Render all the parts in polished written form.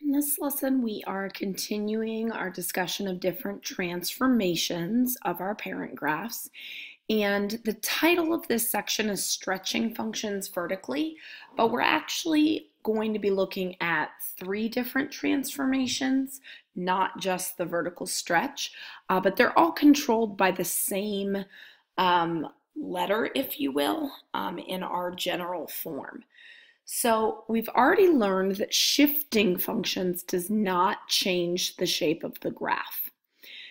In this lesson, we are continuing our discussion of different transformations of our parent graphs. And the title of this section is Stretching Functions Vertically, but we're actually going to be looking at 3 different transformations, not just the vertical stretch, but they're all controlled by the same letter, if you will, in our general form. So we've already learned that shifting functions does not change the shape of the graph.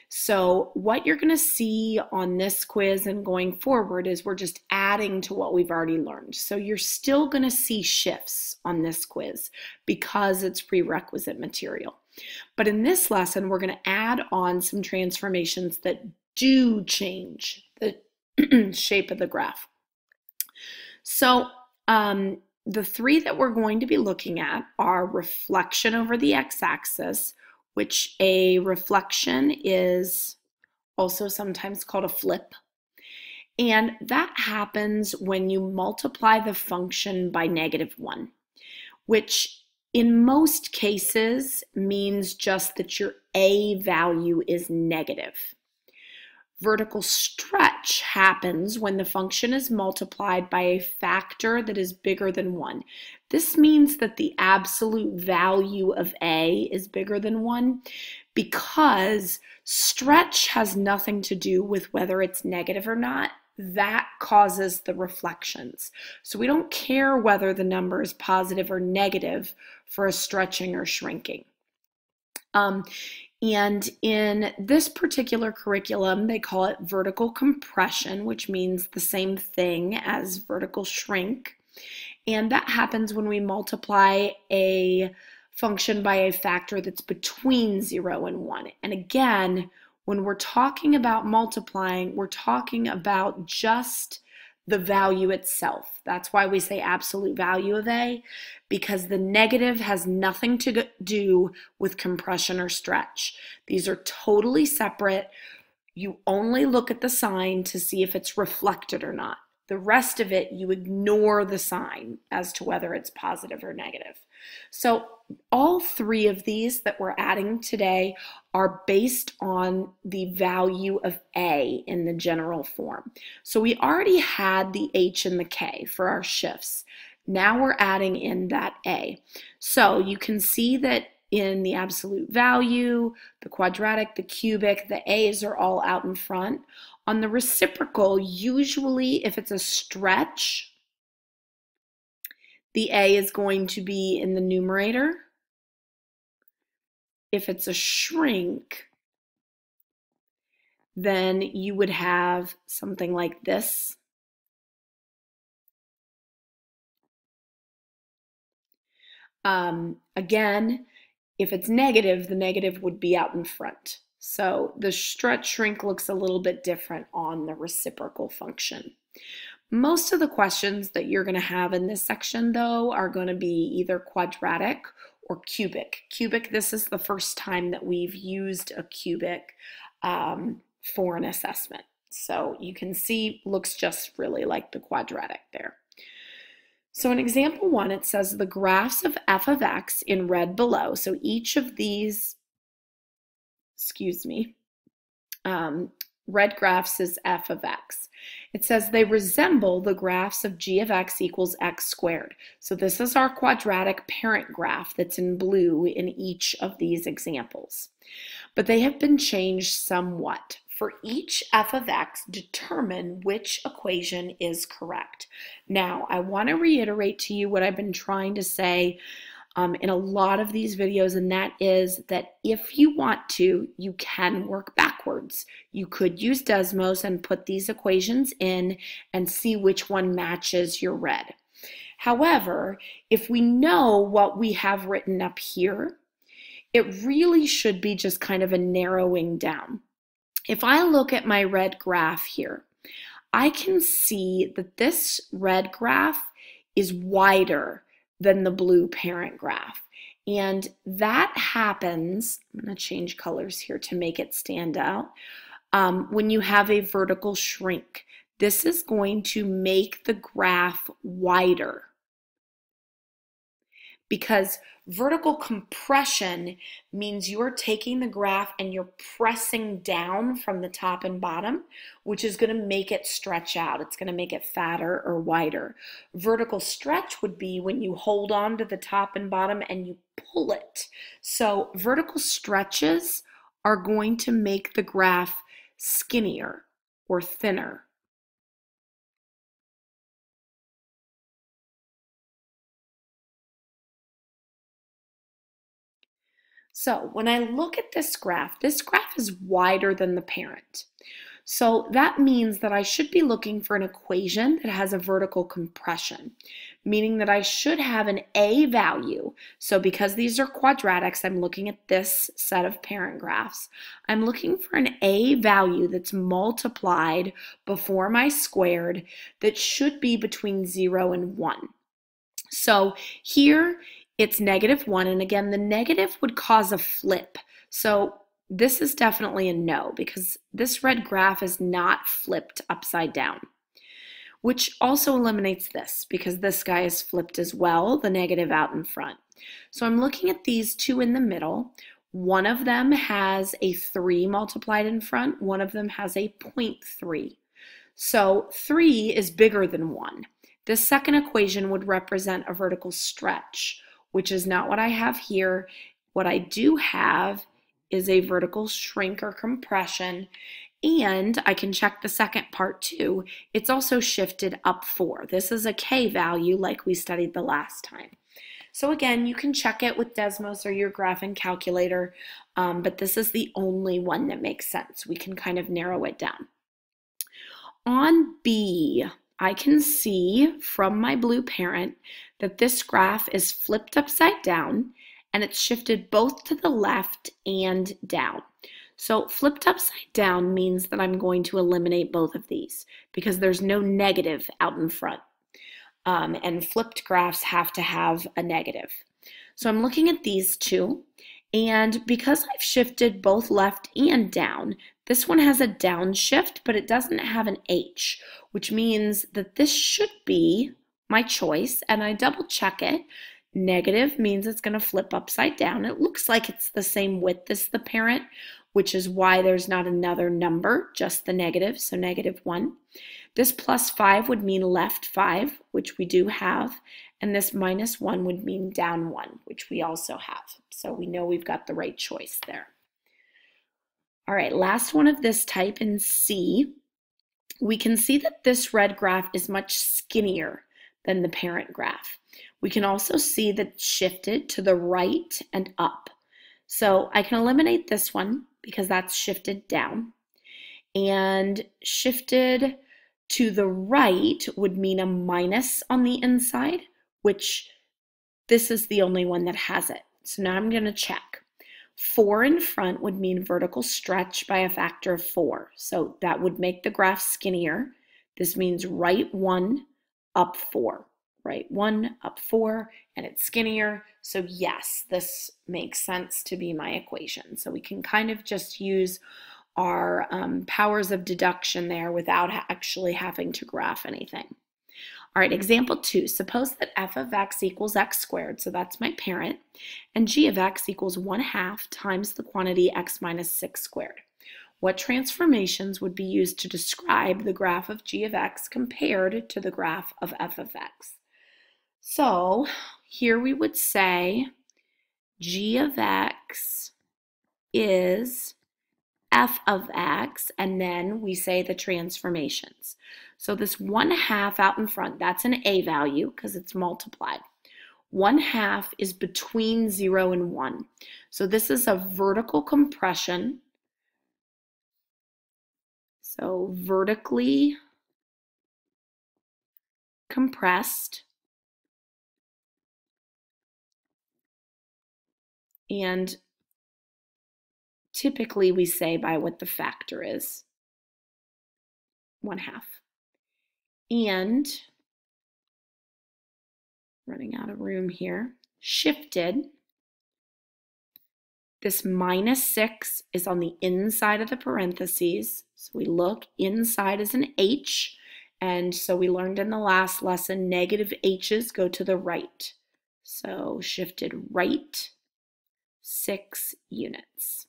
So what you're going to see on this quiz and going forward is we're just adding to what we've already learned. So you're still going to see shifts on this quiz because it's prerequisite material. But in this lesson, we're going to add on some transformations that do change the shape of the graph. So the 3 that we're going to be looking at are reflection over the x-axis, which a reflection is also sometimes called a flip. And that happens when you multiply the function by -1, which in most cases means just that your a value is negative. Vertical stretch happens when the function is multiplied by a factor that is bigger than 1. This means that the absolute value of a is bigger than 1 because stretch has nothing to do with whether it's negative or not. That causes the reflections. So we don't care whether the number is positive or negative for a stretching or shrinking. And in this particular curriculum, they call it vertical compression, which means the same thing as vertical shrink. And that happens when we multiply a function by a factor that's between 0 and 1. And again, when we're talking about multiplying, we're talking about just the value itself. That's why we say absolute value of a, because the negative has nothing to do with compression or stretch. These are totally separate. You only look at the sign to see if it's reflected or not. The rest of it, you ignore the sign as to whether it's positive or negative. So all 3 of these that we're adding today are based on the value of a in the general form. So we already had the h and the k for our shifts. Now we're adding in that a. So you can see that in the absolute value, the quadratic, the cubic, the a's are all out in front. On the reciprocal, usually if it's a stretch, the a is going to be in the numerator. If it's a shrink, then you would have something like this. Again, if it's negative, the negative would be out in front. So the stretch shrink looks a little bit different on the reciprocal function. Most of the questions that you're going to have in this section, though, are going to be either quadratic or cubic. Cubic, this is the first time that we've used a cubic for an assessment. So you can see, looks just really like the quadratic there. So in example 1, it says the graphs of f of x in red below. So each of these, red graphs is f of x. It says they resemble the graphs of g of x equals x squared. So this is our quadratic parent graph that's in blue in each of these examples. But they have been changed somewhat. For each f of x, determine which equation is correct. Now, I want to reiterate to you what I've been trying to say in a lot of these videos, and that is that if you want to, you can work backwards. You could use Desmos and put these equations in and see which one matches your red. However, if we know what we have written up here, it really should be just kind of a narrowing down. If I look at my red graph here, I can see that this red graph is wider than the blue parent graph. And that happens, I'm going to change colors here to make it stand out, when you have a vertical shrink. This is going to make the graph wider. because vertical compression means you're taking the graph and you're pressing down from the top and bottom, which is going to make it stretch out. It's going to make it fatter or wider. Vertical stretch would be when you hold on to the top and bottom and you pull it. So vertical stretches are going to make the graph skinnier or thinner. So when I look at this graph is wider than the parent. So that means that I should be looking for an equation that has a vertical compression, meaning that I should have an A value. So because these are quadratics, I'm looking at this set of parent graphs. I'm looking for an A value that's multiplied before my squared that should be between 0 and 1. So here it's -1, and again, the negative would cause a flip. So this is definitely a no, because this red graph is not flipped upside down, which also eliminates this, because this guy is flipped as well, the negative out in front. So I'm looking at these two in the middle. One of them has a 3 multiplied in front, one of them has a 0.3. So 3 is bigger than 1. This second equation would represent a vertical stretch, which is not what I have here. What I do have is a vertical shrink or compression, and I can check the second part too. It's also shifted up 4. This is a K value like we studied the last time. So again, you can check it with Desmos or your graphing calculator, but this is the only one that makes sense. We can kind of narrow it down. On B, I can see from my blue parent that this graph is flipped upside down and it's shifted both to the left and down. So flipped upside down means that I'm going to eliminate both of these because there's no negative out in front. And flipped graphs have to have a negative. So I'm looking at these two, and because I've shifted both left and down, this one has a downshift, but it doesn't have an H, which means that this should be my choice, and I double check it. Negative means it's going to flip upside down. It looks like it's the same width as the parent, which is why there's not another number, just the negative, so -1. This +5 would mean left 5, which we do have, and this -1 would mean down 1, which we also have. So we know we've got the right choice there. All right, last one of this type in C. We can see that this red graph is much skinnier than the parent graph. We can also see that it's shifted to the right and up. So I can eliminate this one because that's shifted down. And shifted to the right would mean a minus on the inside, which this is the only one that has it. So now I'm going to check. 4 in front would mean vertical stretch by a factor of 4. So that would make the graph skinnier. This means right 1, up 4. Right 1, up 4, and it's skinnier. So yes, this makes sense to be my equation. So we can kind of just use our powers of deduction there without actually having to graph anything. All right, example 2. Suppose that f of x equals x squared, so that's my parent, and g of x equals 1/2 times the quantity x minus 6 squared. What transformations would be used to describe the graph of g of x compared to the graph of f of x? So here we would say g of x is f of x, and then we say the transformations. So this 1/2 out in front, that's an A value because it's multiplied. 1/2 is between 0 and 1. So this is a vertical compression. So vertically compressed. And typically we say by what the factor is, 1/2. And running out of room here, shifted. This -6 is on the inside of the parentheses. So we look, inside is an H. And so we learned in the last lesson, negative H's go to the right. So shifted right 6 units.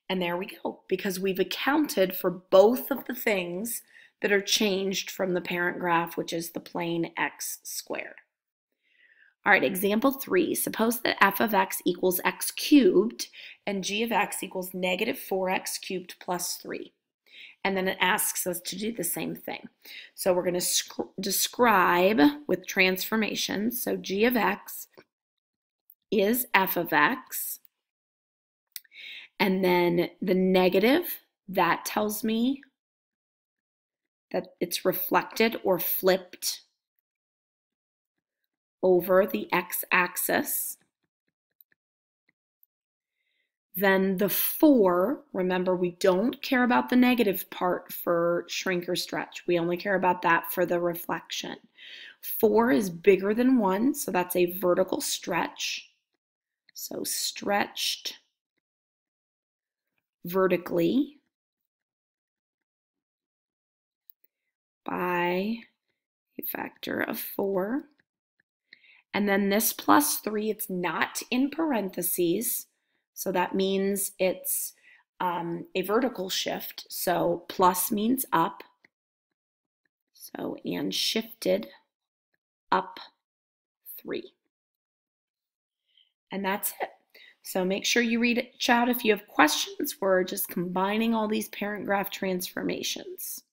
And there we go, because we've accounted for both of the things that are changed from the parent graph, which is the plane x squared. All right, example 3. Suppose that f of x equals x cubed and g of x equals negative 4x cubed plus 3. And then it asks us to do the same thing. So we're going to describe with transformations. So g of x is f of x. And then the negative, that tells me that it's reflected or flipped over the x-axis. Then the 4, remember we don't care about the negative part for shrink or stretch. We only care about that for the reflection. 4 is bigger than 1, so that's a vertical stretch. So stretched vertically by a factor of 4. And then this plus 3, it's not in parentheses, so that means it's a vertical shift. So plus means up. So, and shifted up 3. And that's it. So make sure you reach out if you have questions. We're just combining all these parent graph transformations.